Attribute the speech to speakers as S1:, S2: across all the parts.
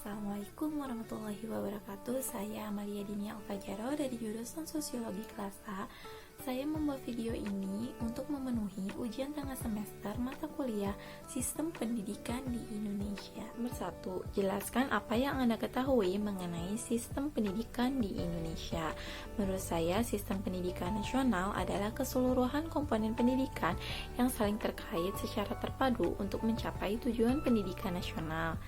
S1: Assalamualaikum warahmatullahi wabarakatuh. Saya Amalia Dinia Alfajaro dari jurusan Sosiologi kelas A. Saya membuat video ini untuk memenuhi ujian tengah semester mata kuliah Sistem Pendidikan di Indonesia. Bersatu, jelaskan apa yang Anda ketahui mengenai sistem pendidikan di Indonesia. Menurut saya, sistem pendidikan nasional adalah keseluruhan komponen pendidikan yang saling terkait secara terpadu untuk mencapai tujuan pendidikan nasional.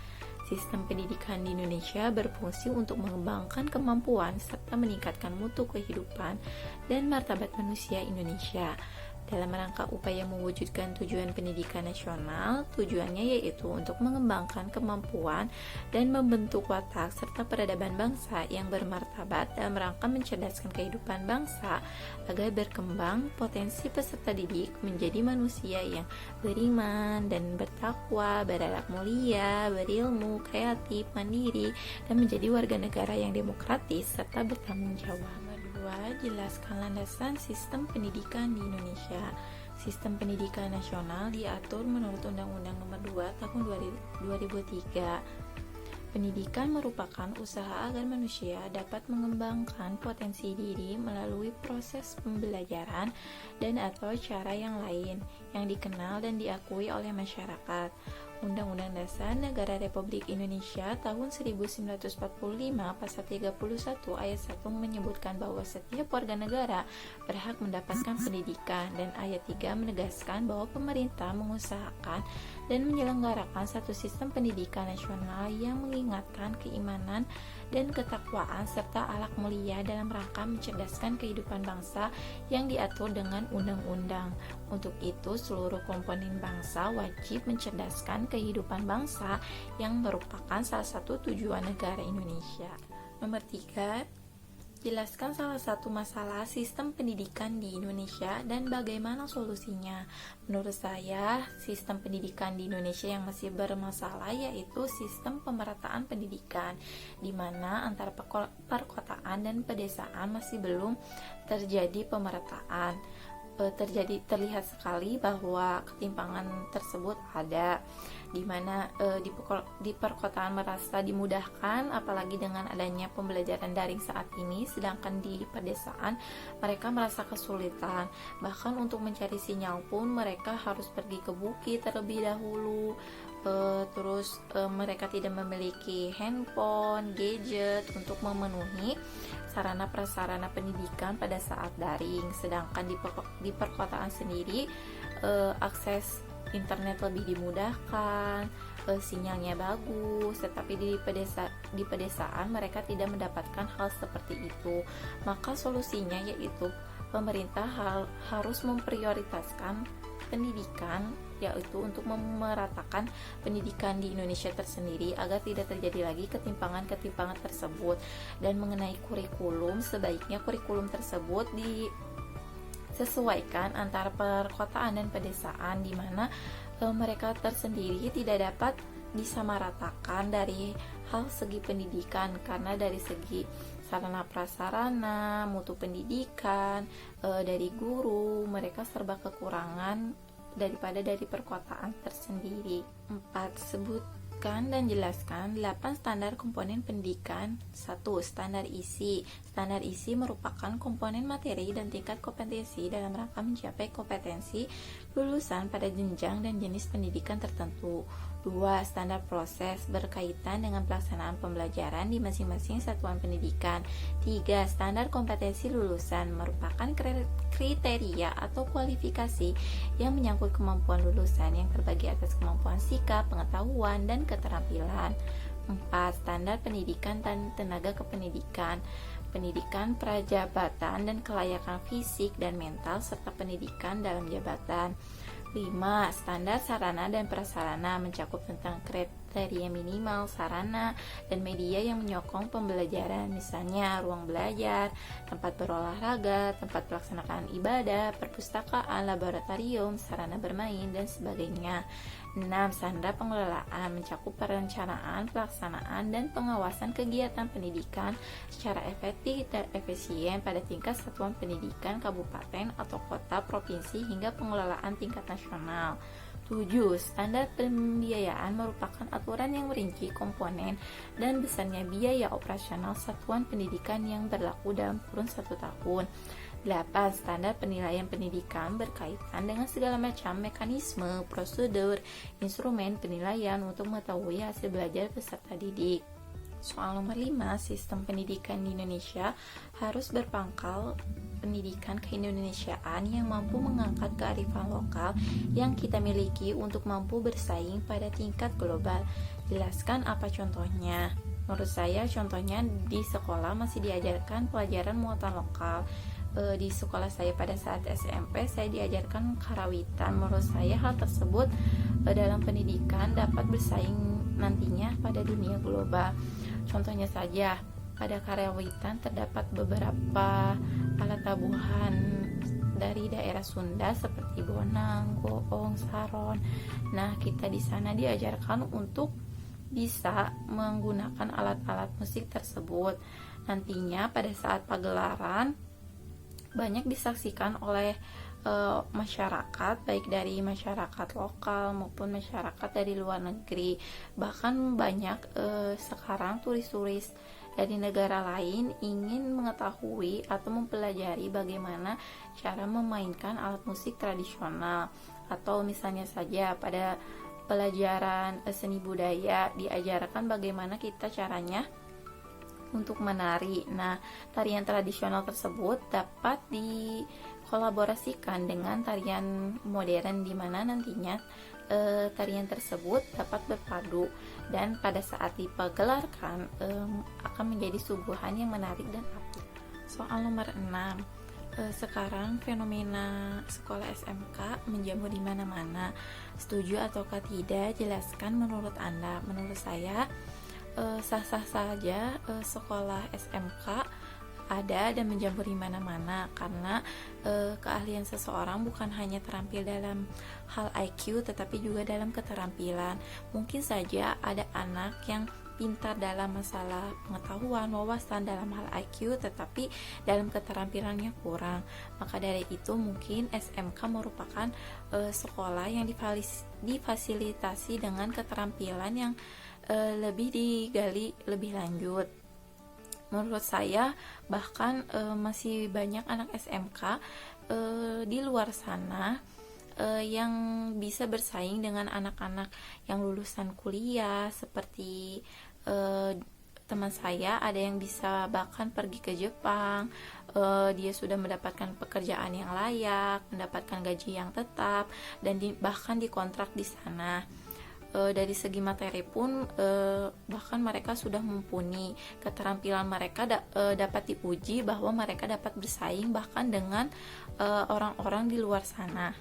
S1: Sistem pendidikan di Indonesia berfungsi untuk mengembangkan kemampuan serta meningkatkan mutu kehidupan dan martabat manusia Indonesia. Dalam rangka upaya mewujudkan tujuan pendidikan nasional, tujuannya yaitu untuk mengembangkan kemampuan dan membentuk watak serta peradaban bangsa yang bermartabat dalam rangka mencerdaskan kehidupan bangsa agar berkembang potensi peserta didik menjadi manusia yang beriman dan bertakwa, berakhlak mulia, berilmu, kreatif, mandiri, dan menjadi warga negara yang demokratis serta bertanggung jawab. Kedua, jelaskan landasan sistem pendidikan di Indonesia. Sistem pendidikan nasional diatur menurut Undang-Undang Nomor 2 Tahun 2003. Pendidikan merupakan usaha agar manusia dapat mengembangkan potensi diri melalui proses pembelajaran dan atau cara yang lain yang dikenal dan diakui oleh masyarakat. Undang-Undang Dasar Negara Republik Indonesia tahun 1945 pasal 31 ayat 1 menyebutkan bahwa setiap warga negara berhak mendapatkan pendidikan, dan ayat 3 menegaskan bahwa pemerintah mengusahakan dan menyelenggarakan satu sistem pendidikan nasional yang mengingatkan keimanan dan ketakwaan serta akhlak mulia dalam rangka mencerdaskan kehidupan bangsa yang diatur dengan undang-undang. Untuk itu, seluruh komponen bangsa wajib mencerdaskan kehidupan bangsa yang merupakan salah satu tujuan negara Indonesia. Nomor 3, jelaskan salah satu masalah sistem pendidikan di Indonesia dan bagaimana solusinya. Menurut saya, sistem pendidikan di Indonesia yang masih bermasalah yaitu sistem pemerataan pendidikan, di mana antara perkotaan dan pedesaan masih belum terjadi pemerataan. Terlihat sekali bahwa ketimpangan tersebut ada, di mana di perkotaan merasa dimudahkan apalagi dengan adanya pembelajaran daring saat ini, sedangkan di pedesaan mereka merasa kesulitan. Bahkan untuk mencari sinyal pun mereka harus pergi ke bukit terlebih dahulu. Mereka tidak memiliki handphone, gadget untuk memenuhi sarana prasarana pendidikan pada saat daring. Sedangkan di perkotaan sendiri akses internet lebih dimudahkan, sinyalnya bagus, tetapi di pedesaan mereka tidak mendapatkan hal seperti itu. Maka solusinya yaitu pemerintah harus memprioritaskan pendidikan, yaitu untuk memeratakan pendidikan di Indonesia tersendiri agar tidak terjadi lagi ketimpangan-ketimpangan tersebut. Dan mengenai kurikulum, sebaiknya kurikulum tersebut disesuaikan antara perkotaan dan pedesaan, di mana mereka tersendiri tidak dapat disamaratakan dari hal segi pendidikan, karena dari segi sarana prasarana, mutu pendidikan, dari guru, mereka serba kekurangan daripada dari perkotaan tersendiri. 4. Sebutkan dan jelaskan 8 standar komponen pendidikan. 1. Standar isi. Standar isi merupakan komponen materi dan tingkat kompetensi dalam rangka mencapai kompetensi lulusan pada jenjang dan jenis pendidikan tertentu. 2. Standar proses berkaitan dengan pelaksanaan pembelajaran di masing-masing satuan pendidikan. 3. Standar kompetensi lulusan merupakan kriteria atau kualifikasi yang menyangkut kemampuan lulusan yang terbagi atas kemampuan sikap, pengetahuan, dan keterampilan. 4. Standar pendidikan dan tenaga kependidikan. Pendidikan prajabatan dan kelayakan fisik dan mental serta pendidikan dalam jabatan. 5. Standar sarana dan prasarana mencakup tentang kriteria minimal sarana dan media yang menyokong pembelajaran, misalnya ruang belajar, tempat berolahraga, tempat pelaksanaan ibadah, perpustakaan, laboratorium, sarana bermain, dan sebagainya. 6. Standar pengelolaan mencakup perencanaan, pelaksanaan, dan pengawasan kegiatan pendidikan secara efektif dan efisien pada tingkat satuan pendidikan kabupaten atau kota, provinsi, hingga pengelolaan tingkat nasional. 7. Standar pembiayaan merupakan aturan yang merinci komponen dan besarnya biaya operasional satuan pendidikan yang berlaku dalam kurun 1 tahun. 8. Standar penilaian pendidikan berkaitan dengan segala macam mekanisme, prosedur, instrumen penilaian untuk mengetahui hasil belajar peserta didik. Soal nomor 5, sistem pendidikan di Indonesia harus berpangkal pendidikan keindonesiaan yang mampu mengangkat kearifan lokal yang kita miliki untuk mampu bersaing pada tingkat global. Jelaskan apa contohnya? Menurut saya contohnya di sekolah masih diajarkan pelajaran muatan lokal. Di sekolah saya pada saat SMP saya diajarkan karawitan. Menurut saya hal tersebut dalam pendidikan dapat bersaing nantinya pada dunia global. Contohnya saja, pada karawitan terdapat beberapa alat tabuhan dari daerah Sunda seperti bonang, goong, saron. Nah, kita di sana diajarkan untuk bisa menggunakan alat-alat musik tersebut. Nantinya pada saat pagelaran banyak disaksikan oleh masyarakat, baik dari masyarakat lokal maupun masyarakat dari luar negeri. Bahkan banyak sekarang turis-turis dari negara lain ingin mengetahui atau mempelajari bagaimana cara memainkan alat musik tradisional. Atau misalnya saja pada pelajaran seni budaya diajarkan bagaimana kita caranya untuk menari. Nah, tarian tradisional tersebut dapat dikolaborasikan dengan tarian modern, di mana nantinya tarian tersebut dapat berpadu dan pada saat dipergelarkan akan menjadi suguhan yang menarik dan apik. Soal nomor 6, sekarang fenomena sekolah SMK menjamur di mana-mana. Setuju ataukah tidak? Jelaskan menurut Anda. Menurut saya sah-sah saja sekolah SMK ada dan menjamur di mana-mana, karena keahlian seseorang bukan hanya terampil dalam hal IQ tetapi juga dalam keterampilan. Mungkin saja ada anak yang pintar dalam masalah pengetahuan, wawasan dalam hal IQ tetapi dalam keterampilannya kurang. Maka dari itu mungkin SMK merupakan sekolah yang difasilitasi dengan keterampilan yang lebih digali lebih lanjut. Menurut saya bahkan masih banyak anak SMK di luar sana yang bisa bersaing dengan anak-anak yang lulusan kuliah seperti teman saya. Ada yang bisa bahkan pergi ke Jepang, dia sudah mendapatkan pekerjaan yang layak, mendapatkan gaji yang tetap, dan bahkan dikontrak di sana. Dari segi materi pun bahkan mereka sudah mumpuni, keterampilan mereka dapat diuji bahwa mereka dapat bersaing bahkan dengan orang-orang di luar sana.